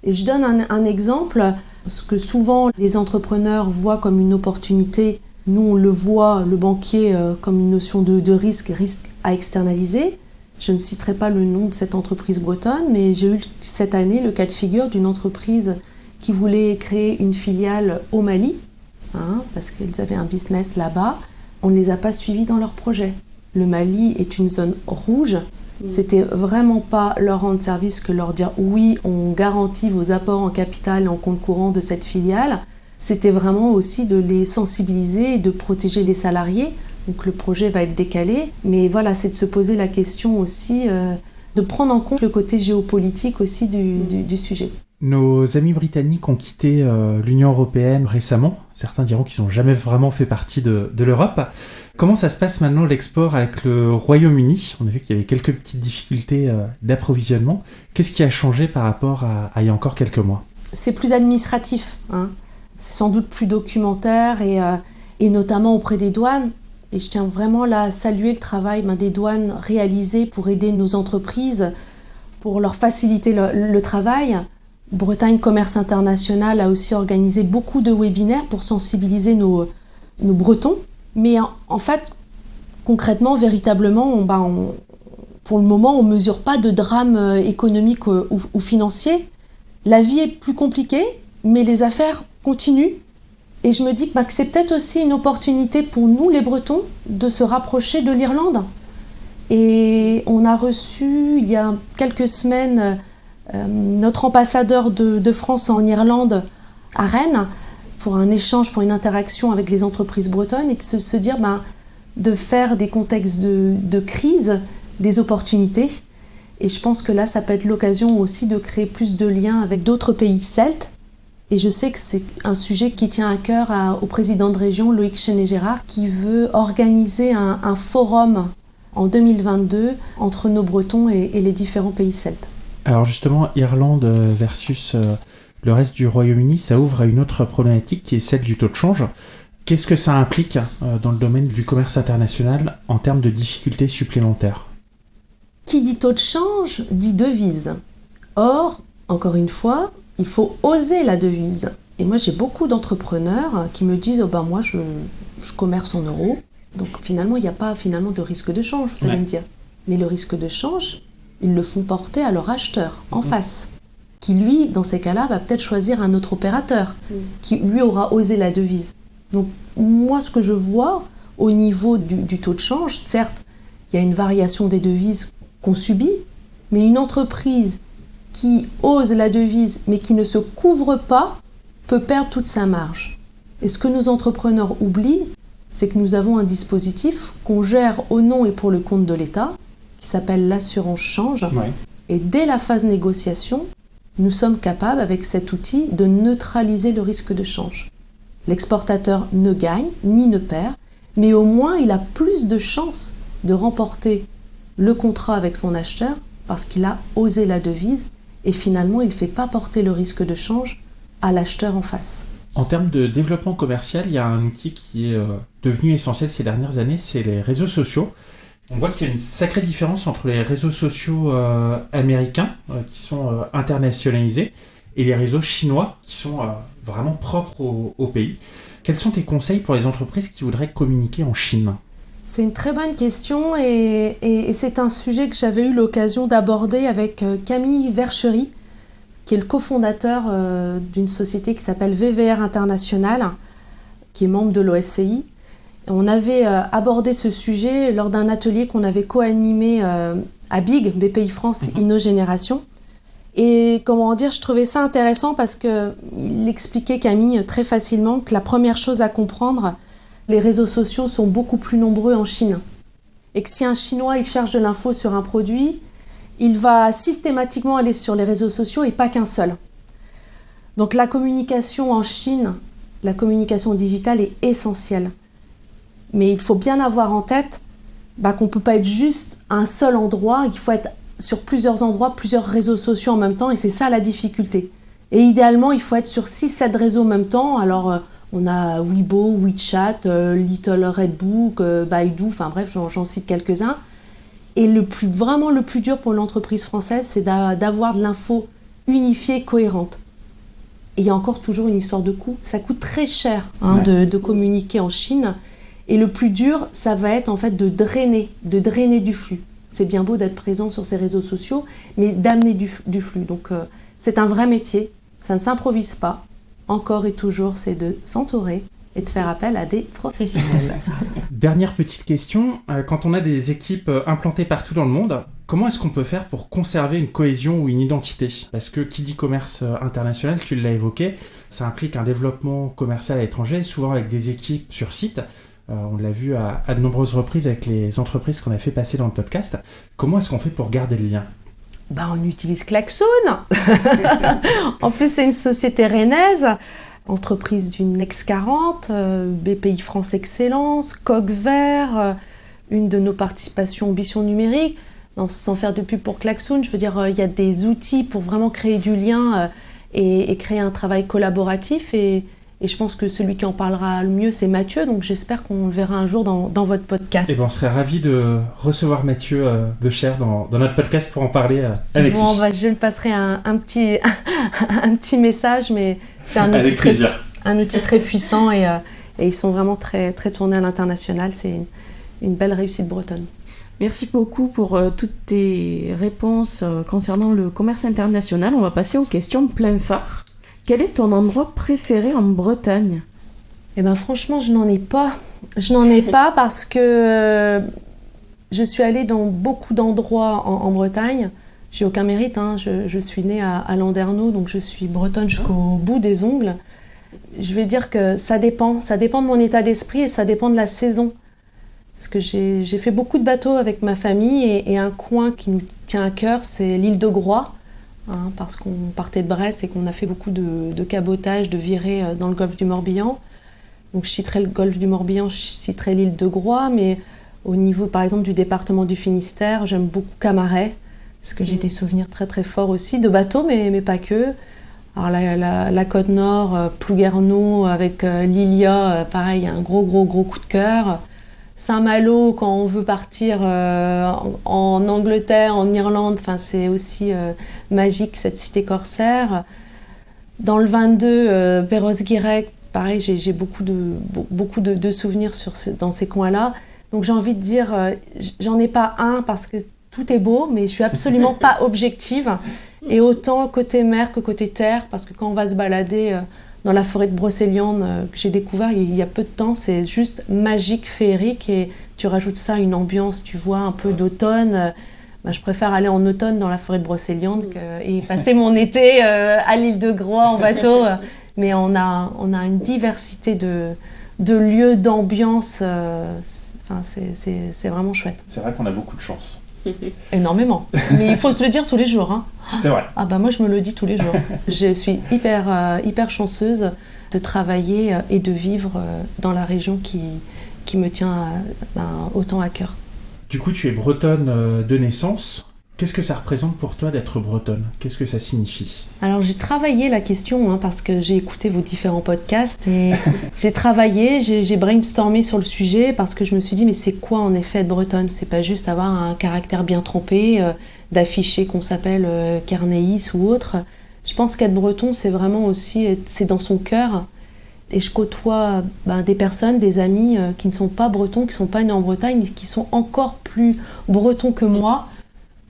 Speaker 3: Et je donne un exemple, ce que souvent les entrepreneurs voient comme une opportunité, nous on le voit, le banquier, comme une notion de risque à externaliser. Je ne citerai pas le nom de cette entreprise bretonne, mais j'ai eu cette année le cas de figure d'une entreprise qui voulait créer une filiale au Mali, parce qu'ils avaient un business là-bas. On ne les a pas suivis dans leur projet. Le Mali est une zone rouge. C'était vraiment pas leur rendre service que leur dire oui, on garantit vos apports en capital et en compte courant de cette filiale. C'était vraiment aussi de les sensibiliser et de protéger les salariés. Donc le projet va être décalé. Mais voilà, c'est de se poser la question aussi, de prendre en compte le côté géopolitique aussi du sujet.
Speaker 1: Nos amis britanniques ont quitté l'Union européenne récemment. Certains diront qu'ils n'ont jamais vraiment fait partie de l'Europe. Comment ça se passe maintenant l'export avec le Royaume-Uni ? On a vu qu'il y avait quelques petites difficultés d'approvisionnement. Qu'est-ce qui a changé par rapport à il y a encore quelques mois ?
Speaker 3: C'est plus administratif. C'est sans doute plus documentaire et notamment auprès des douanes. Et je tiens vraiment là à saluer le travail des douanes réalisé pour aider nos entreprises, pour leur faciliter le travail. Bretagne Commerce International a aussi organisé beaucoup de webinaires pour sensibiliser nos Bretons. Mais en fait, concrètement, véritablement, pour le moment, on ne mesure pas de drame économique ou financier. La vie est plus compliquée, mais les affaires continuent. Et je me dis que c'est peut-être aussi une opportunité pour nous, les Bretons, de se rapprocher de l'Irlande. Et on a reçu, il y a quelques semaines, notre ambassadeur de France en Irlande, à Rennes, pour un échange, pour une interaction avec les entreprises bretonnes, et de se dire de faire des contextes de crise, des opportunités. Et je pense que là, ça peut être l'occasion aussi de créer plus de liens avec d'autres pays celtes. Et je sais que c'est un sujet qui tient à cœur au président de région, Loïc Chenet-Gérard, qui veut organiser un forum en 2022 entre nos Bretons et les différents pays celtes.
Speaker 1: Alors justement, Irlande versus le reste du Royaume-Uni, ça ouvre à une autre problématique qui est celle du taux de change. Qu'est-ce que ça implique dans le domaine du commerce international en termes de difficultés supplémentaires ?
Speaker 3: Qui dit taux de change dit devise. Or, encore une fois, il faut oser la devise. Et moi, j'ai beaucoup d'entrepreneurs qui me disent moi, je commerce en euros. Donc finalement, il n'y a pas de risque de change, vous allez me dire. Mais le risque de change, ils le font porter à leur acheteur, en face, qui lui, dans ces cas-là, va peut-être choisir un autre opérateur, qui lui aura osé la devise. Donc moi, ce que je vois au niveau du taux de change, certes, il y a une variation des devises qu'on subit, mais une entreprise qui ose la devise, mais qui ne se couvre pas, peut perdre toute sa marge. Et ce que nos entrepreneurs oublient, c'est que nous avons un dispositif qu'on gère au nom et pour le compte de l'État, qui s'appelle l'assurance change. Ouais. Et dès la phase négociation, nous sommes capables, avec cet outil, de neutraliser le risque de change. L'exportateur ne gagne ni ne perd, mais au moins il a plus de chances de remporter le contrat avec son acheteur parce qu'il a osé la devise et finalement il ne fait pas porter le risque de change à l'acheteur en face.
Speaker 1: En termes de développement commercial, il y a un outil qui est devenu essentiel ces dernières années, c'est les réseaux sociaux. On voit qu'il y a une sacrée différence entre les réseaux sociaux américains qui sont internationalisés et les réseaux chinois qui sont vraiment propres au pays. Quels sont tes conseils pour les entreprises qui voudraient communiquer en Chine ?
Speaker 3: C'est une très bonne question et c'est un sujet que j'avais eu l'occasion d'aborder avec Camille Verchery, qui est le cofondateur d'une société qui s'appelle VVR International, qui est membre de l'OSCI. On avait abordé ce sujet lors d'un atelier qu'on avait co-animé à BIG, BPI France InnoGénération. Et comment dire, je trouvais ça intéressant parce qu'il expliquait, Camille, très facilement que la première chose à comprendre, les réseaux sociaux sont beaucoup plus nombreux en Chine. Et que si un Chinois il cherche de l'info sur un produit, il va systématiquement aller sur les réseaux sociaux et pas qu'un seul. Donc la communication en Chine, la communication digitale est essentielle. Mais il faut bien avoir en tête qu'on ne peut pas être juste à un seul endroit, qu'il faut être sur plusieurs endroits, plusieurs réseaux sociaux en même temps, et c'est ça la difficulté. Et idéalement, il faut être sur 6-7 réseaux en même temps. Alors, on a Weibo, WeChat, Little Red Book, Baidu, enfin bref, j'en cite quelques-uns. Et vraiment le plus dur pour l'entreprise française, c'est d'avoir de l'info unifiée, cohérente. Et il y a encore toujours une histoire de coût. Ça coûte très cher de communiquer en Chine. Et le plus dur, ça va être en fait de drainer du flux. C'est bien beau d'être présent sur ces réseaux sociaux, mais d'amener du flux. Donc c'est un vrai métier, ça ne s'improvise pas. Encore et toujours, c'est de s'entourer et de faire appel à des professionnels.
Speaker 1: Dernière petite question, quand on a des équipes implantées partout dans le monde, comment est-ce qu'on peut faire pour conserver une cohésion ou une identité ? Parce que qui dit commerce international, tu l'as évoqué, ça implique un développement commercial à l'étranger, souvent avec des équipes sur site. On l'a vu à de nombreuses reprises avec les entreprises qu'on a fait passer dans le podcast. Comment est-ce qu'on fait pour garder le lien ?
Speaker 3: On utilise Klaxoon. En plus, c'est une société rennaise, entreprise du Next 40, BPI France Excellence, Coq Vert, une de nos participations Ambition Numérique. Non, sans faire de pub pour Klaxoon, je veux dire, il y a des outils pour vraiment créer du lien et créer un travail collaboratif. Et je pense que celui qui en parlera le mieux, c'est Mathieu. Donc j'espère qu'on le verra un jour dans votre podcast.
Speaker 1: Et on serait ravis de recevoir Mathieu de Cher dans notre podcast pour en parler avec lui.
Speaker 3: Je lui passerai un petit message, mais c'est un outil très puissant et ils sont vraiment très, très tournés à l'international. C'est une belle réussite bretonne.
Speaker 2: Merci beaucoup pour toutes tes réponses concernant le commerce international. On va passer aux questions de plein phare. Quel est ton endroit préféré en Bretagne ?
Speaker 3: Franchement, je n'en ai pas. Je n'en ai pas parce que je suis allée dans beaucoup d'endroits en Bretagne. J'ai aucun mérite, je suis née à Landerneau, donc je suis bretonne jusqu'au bout des ongles. Je vais dire que ça dépend de mon état d'esprit et ça dépend de la saison. Parce que j'ai fait beaucoup de bateaux avec ma famille et un coin qui nous tient à cœur, c'est l'île de Groix. Parce qu'on partait de Brest et qu'on a fait beaucoup de cabotage, de virées dans le golfe du Morbihan. Donc je citerai le golfe du Morbihan, je citerai l'île de Groix, mais au niveau par exemple du département du Finistère, j'aime beaucoup Camaret, parce que j'ai des souvenirs très très forts aussi, de bateaux, mais pas que. Alors la côte nord, Plouguerneau avec Lilia, pareil, un gros coup de cœur. Saint-Malo, quand on veut partir en Angleterre, en Irlande, c'est aussi magique cette cité corsaire. Dans le 22, Perros-Guirec, pareil, j'ai beaucoup de souvenirs dans ces coins-là. Donc j'ai envie de dire, j'en ai pas un parce que tout est beau, mais je suis absolument pas objective. Et autant côté mer que côté terre, parce que quand on va se balader dans la forêt de Brocéliande que j'ai découvert il y a peu de temps, c'est juste magique, féerique. Et tu rajoutes ça à une ambiance, tu vois, un peu d'automne. Je préfère aller en automne dans la forêt de Brocéliande et passer mon été à l'île de Groix en bateau. Mais on a une diversité de lieux, d'ambiance. C'est vraiment chouette.
Speaker 1: C'est vrai qu'on a beaucoup de chance.
Speaker 3: Énormément. Mais il faut se le dire tous les jours. Hein.
Speaker 1: C'est vrai.
Speaker 3: Ah bah moi, je me le dis tous les jours. Je suis hyper chanceuse de travailler et de vivre dans la région qui me tient autant à cœur.
Speaker 1: Du coup, tu es bretonne de naissance. Qu'est-ce que ça représente pour toi d'être bretonne ? Qu'est-ce que ça signifie ?
Speaker 3: Alors j'ai travaillé la question parce que j'ai écouté vos différents podcasts et j'ai travaillé, j'ai brainstormé sur le sujet parce que je me suis dit mais c'est quoi en effet être bretonne ? C'est pas juste avoir un caractère bien trempé, d'afficher qu'on s'appelle Carnéis ou autre. Je pense qu'être breton c'est vraiment aussi, c'est dans son cœur. Et je côtoie des personnes, des amis qui ne sont pas bretons, qui ne sont pas nés en Bretagne, mais qui sont encore plus bretons que moi.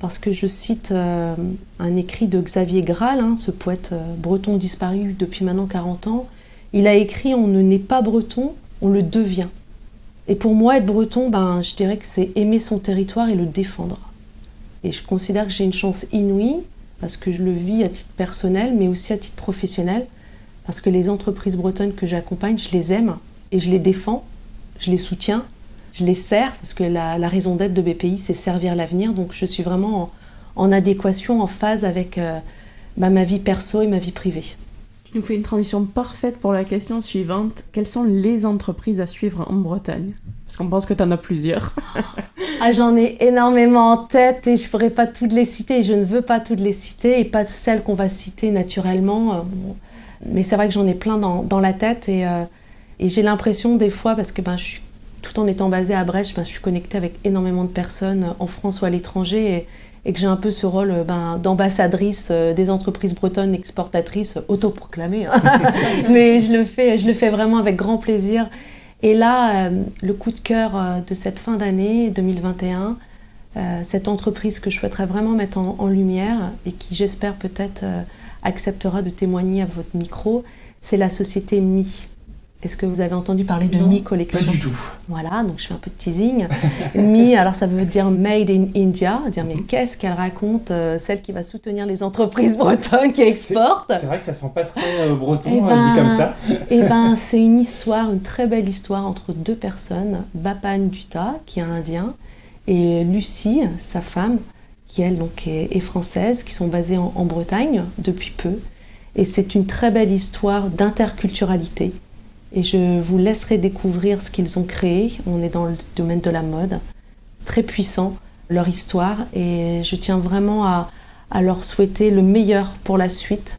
Speaker 3: Parce que je cite un écrit de Xavier Graal, ce poète breton disparu depuis maintenant 40 ans. Il a écrit « On ne naît pas breton, on le devient ». Et pour moi, être breton, je dirais que c'est aimer son territoire et le défendre. Et je considère que j'ai une chance inouïe, parce que je le vis à titre personnel, mais aussi à titre professionnel, parce que les entreprises bretonnes que j'accompagne, je les aime et je les défends, je les soutiens. Je les sers, parce que la raison d'être de BPI, c'est servir l'avenir. Donc je suis vraiment en adéquation, en phase avec ma vie perso et ma vie privée.
Speaker 2: Tu nous fais une transition parfaite pour la question suivante. Quelles sont les entreprises à suivre en Bretagne ? Parce qu'on pense que tu en as plusieurs.
Speaker 3: J'en ai énormément en tête et je ne pourrais pas toutes les citer. Et je ne veux pas toutes les citer et pas celles qu'on va citer naturellement. Mais c'est vrai que j'en ai plein dans la tête et j'ai l'impression des fois, parce que je suis tout en étant basée à Brest, je suis connectée avec énormément de personnes en France ou à l'étranger et que j'ai un peu ce rôle d'ambassadrice des entreprises bretonnes exportatrices autoproclamées. Mais je le fais vraiment avec grand plaisir. Et là, le coup de cœur de cette fin d'année 2021, cette entreprise que je souhaiterais vraiment mettre en lumière et qui, j'espère, peut-être acceptera de témoigner à votre micro, c'est la société Mi. Est-ce que vous avez entendu parler de Mi Collection ?
Speaker 1: Pas du tout.
Speaker 3: Voilà, donc je fais un peu de teasing. Mi, alors ça veut dire Made in India, dire mais qu'est-ce qu'elle raconte, celle qui va soutenir les entreprises bretonnes qui exportent.
Speaker 1: C'est vrai que ça sent pas très breton, dit comme ça.
Speaker 3: C'est une histoire, une très belle histoire entre deux personnes, Bapan Dutta, qui est indien, et Lucie, sa femme, qui elle donc est française, qui sont basées en Bretagne depuis peu. Et c'est une très belle histoire d'interculturalité. Et je vous laisserai découvrir ce qu'ils ont créé. On est dans le domaine de la mode. C'est très puissant, leur histoire. Et je tiens vraiment à leur souhaiter le meilleur pour la suite.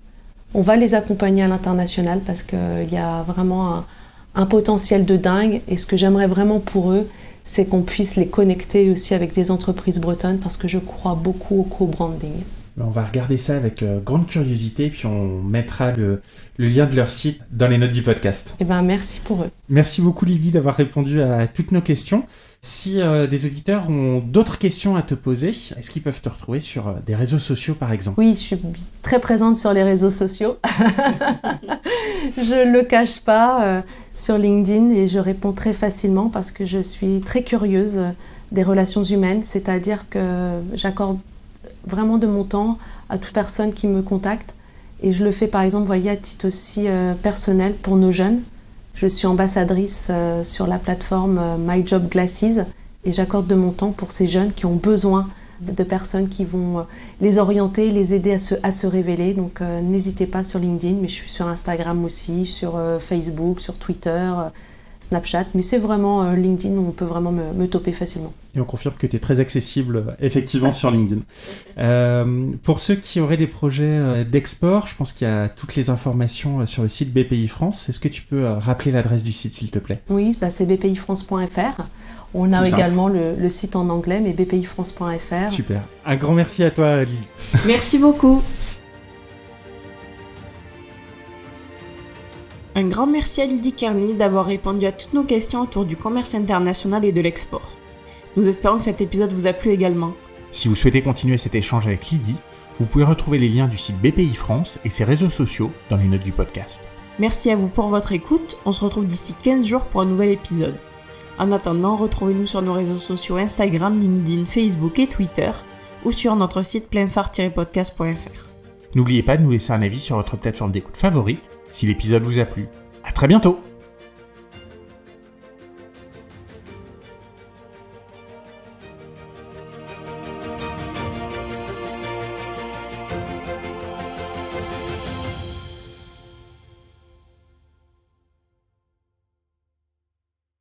Speaker 3: On va les accompagner à l'international parce qu'il y a vraiment un potentiel de dingue. Et ce que j'aimerais vraiment pour eux, c'est qu'on puisse les connecter aussi avec des entreprises bretonnes parce que je crois beaucoup au co-branding.
Speaker 1: On va regarder ça avec grande curiosité, puis on mettra le lien de leur site dans les notes du podcast.
Speaker 3: Merci pour eux.
Speaker 1: Merci beaucoup Lydie d'avoir répondu à toutes nos questions. Si des auditeurs ont d'autres questions à te poser, est-ce qu'ils peuvent te retrouver sur des réseaux sociaux par exemple ?
Speaker 3: Oui, je suis très présente sur les réseaux sociaux. Je ne le cache pas, sur LinkedIn, et je réponds très facilement parce que je suis très curieuse des relations humaines, c'est-à-dire que j'accorde vraiment de mon temps à toute personne qui me contacte. Et je le fais par exemple, à titre aussi personnel pour nos jeunes. Je suis ambassadrice sur la plateforme My Job Glasses et j'accorde de mon temps pour ces jeunes qui ont besoin de personnes qui vont les orienter, les aider à se révéler. Donc n'hésitez pas sur LinkedIn, mais je suis sur Instagram aussi, sur Facebook, sur Twitter, Snapchat, mais c'est vraiment LinkedIn où on peut vraiment me toper facilement.
Speaker 1: Et on confirme que tu es très accessible, effectivement, sur LinkedIn. Pour ceux qui auraient des projets d'export, je pense qu'il y a toutes les informations sur le site BPI France. Est-ce que tu peux rappeler l'adresse du site, s'il te plaît ?
Speaker 3: Oui, c'est bpifrance.fr. On a également le site en anglais, mais bpifrance.fr.
Speaker 1: Super. Un grand merci à toi, Lydie.
Speaker 2: Merci beaucoup. Un grand merci à Lydie Kernis d'avoir répondu à toutes nos questions autour du commerce international et de l'export. Nous espérons que cet épisode vous a plu également.
Speaker 1: Si vous souhaitez continuer cet échange avec Lydie, vous pouvez retrouver les liens du site BPI France et ses réseaux sociaux dans les notes du podcast.
Speaker 2: Merci à vous pour votre écoute, on se retrouve d'ici 15 jours pour un nouvel épisode. En attendant, retrouvez-nous sur nos réseaux sociaux Instagram, LinkedIn, Facebook et Twitter, ou sur notre site pleinphare-podcast.fr.
Speaker 1: N'oubliez pas de nous laisser un avis sur votre plateforme d'écoute favorite si l'épisode vous a plu. À très bientôt!